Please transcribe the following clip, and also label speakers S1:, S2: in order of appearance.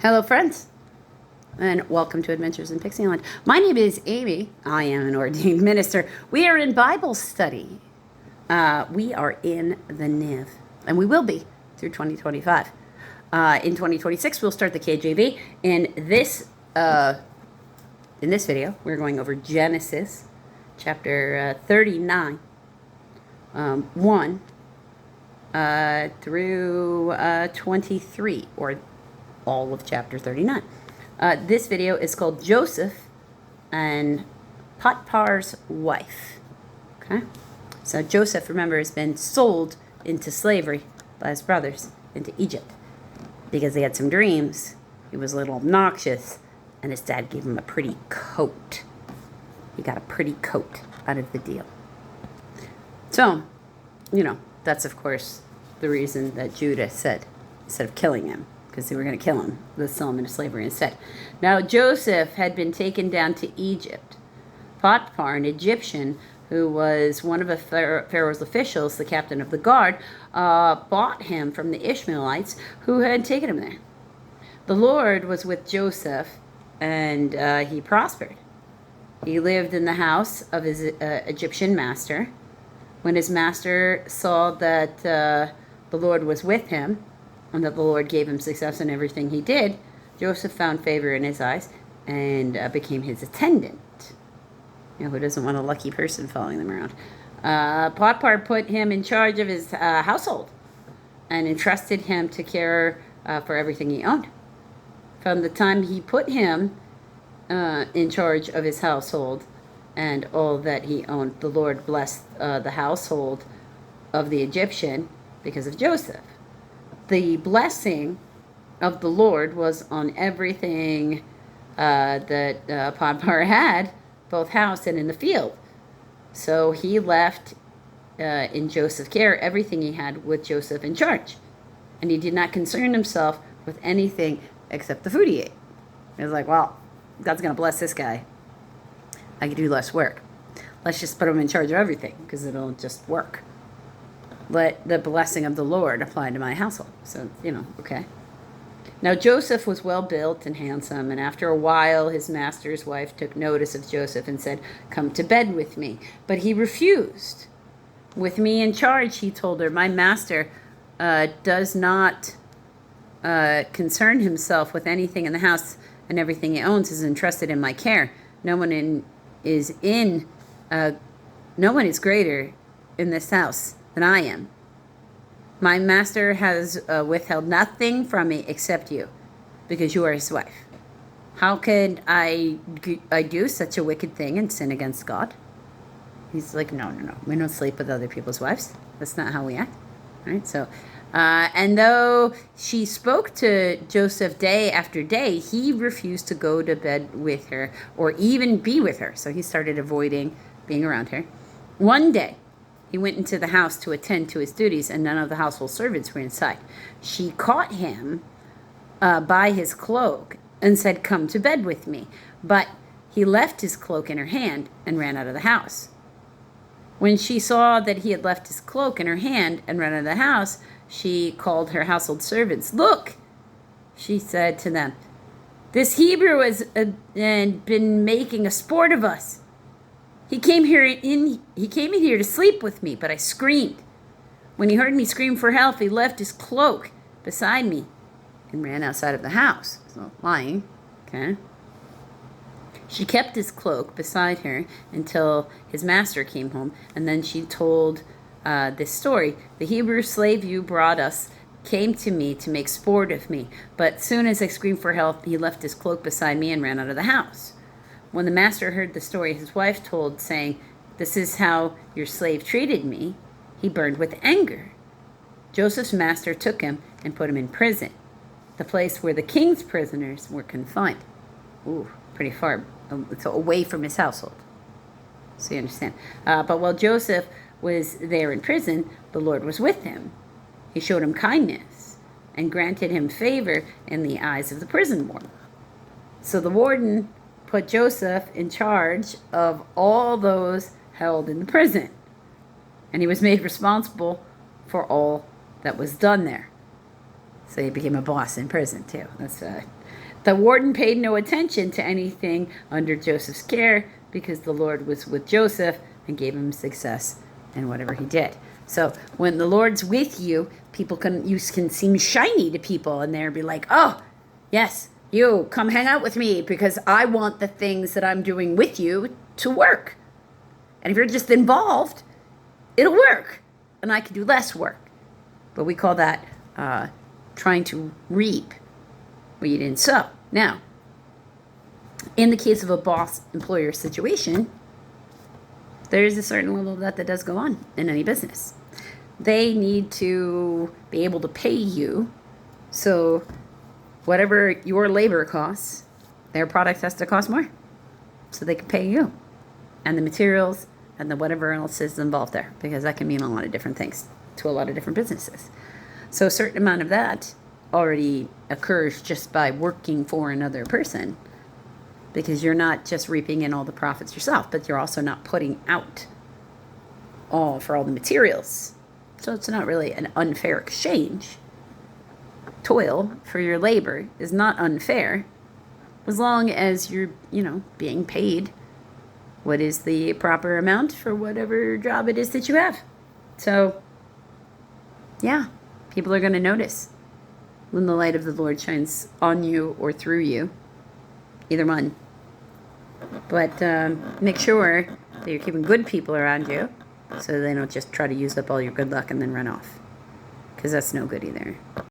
S1: Hello, friends, and welcome to Adventures in Pixieland. My name is Amy. I am an ordained minister. We are in Bible study. We are in the NIV, and we will be through 2025. In 2026, we'll start the KJV. In this video, we're going over Genesis chapter 39, 1 through 23, or all of chapter 39. This video is called Joseph and Potiphar's wife. Okay? So Joseph, remember, has been sold into slavery by his brothers into Egypt because he had some dreams. He was a little obnoxious, and his dad gave him a pretty coat. He got a pretty coat out of the deal. So, that's of course the reason that Judah said, instead of killing him, because they were going to kill him, let's sell him into slavery instead. Now Joseph had been taken down to Egypt. Potiphar, an Egyptian who was one of Pharaoh's officials, the captain of the guard, bought him from the Ishmaelites who had taken him there. The Lord was with Joseph, and he prospered. He lived in the house of his Egyptian master. When his master saw that the Lord was with him, and that the Lord gave him success in everything he did, Joseph found favor in his eyes and became his attendant. Who doesn't want a lucky person following them around? Potiphar put him in charge of his household and entrusted him to care for everything he owned. From the time he put him in charge of his household and all that he owned, the Lord blessed the household of the Egyptian because of Joseph. The blessing of the Lord was on everything that Potiphar had, both house and in the field. So he left in Joseph's care everything he had with Joseph in charge. And he did not concern himself with anything except the food he ate. He was like, well, God's going to bless this guy. I can do less work. Let's just put him in charge of everything because it'll just work. Let the blessing of the Lord apply to my household. So, okay. Now, Joseph was well built and handsome, and after a while, his master's wife took notice of Joseph and said, "Come to bed with me." But he refused. "With me in charge," he told her, "my master does not concern himself with anything in the house, and everything he owns is entrusted in my care. No one is greater in this house than I am. My master has withheld nothing from me except you, because you are his wife. How could I do such a wicked thing and sin against God?" He's like, no. We don't sleep with other people's wives. That's not how we act. All right? So, and though she spoke to Joseph day after day, he refused to go to bed with her or even be with her. So he started avoiding being around her. One day, he went into the house to attend to his duties, and none of the household servants were inside. She caught him by his cloak and said, "Come to bed with me." But he left his cloak in her hand and ran out of the house. When she saw that he had left his cloak in her hand and ran out of the house, she called her household servants. "Look," she said to them, "this Hebrew has been making a sport of us. He came in here to sleep with me, but I screamed. When he heard me scream for help, he left his cloak beside me and ran outside of the house." So lying, okay. She kept his cloak beside her until his master came home, and then she told this story. "The Hebrew slave you brought us came to me to make sport of me, but soon as I screamed for help, he left his cloak beside me and ran out of the house." When the master heard the story his wife told, saying, "This is how your slave treated me," he burned with anger. Joseph's master took him and put him in prison, the place where the king's prisoners were confined. Ooh, pretty far, so away from his household. So you understand. But while Joseph was there in prison, the Lord was with him. He showed him kindness and granted him favor in the eyes of the prison warden. So the warden put Joseph in charge of all those held in the prison, and he was made responsible for all that was done there. So he became a boss in prison too. That's The warden paid no attention to anything under Joseph's care because the Lord was with Joseph and gave him success in whatever he did. So when the Lord's with you, you can seem shiny to people, and they'll be like, oh, yes, you come hang out with me because I want the things that I'm doing with you to work. And if you're just involved, it'll work, and I can do less work. But we call that trying to reap what you didn't sow. Now, in the case of a boss-employer situation, there is a certain level of that does go on in any business. They need to be able to pay you, so whatever your labor costs, their product has to cost more, so they can pay you, and the materials, and the whatever else is involved there, because that can mean a lot of different things to a lot of different businesses. So a certain amount of that already occurs just by working for another person, because you're not just reaping in all the profits yourself, but you're also not putting out all the materials. So it's not really an unfair exchange. Toil for your labor is not unfair as long as you're, being paid what is the proper amount for whatever job it is that you have. So, yeah, people are going to notice when the light of the Lord shines on you or through you. Either one. But make sure that you're keeping good people around you so they don't just try to use up all your good luck and then run off. Because that's no good either.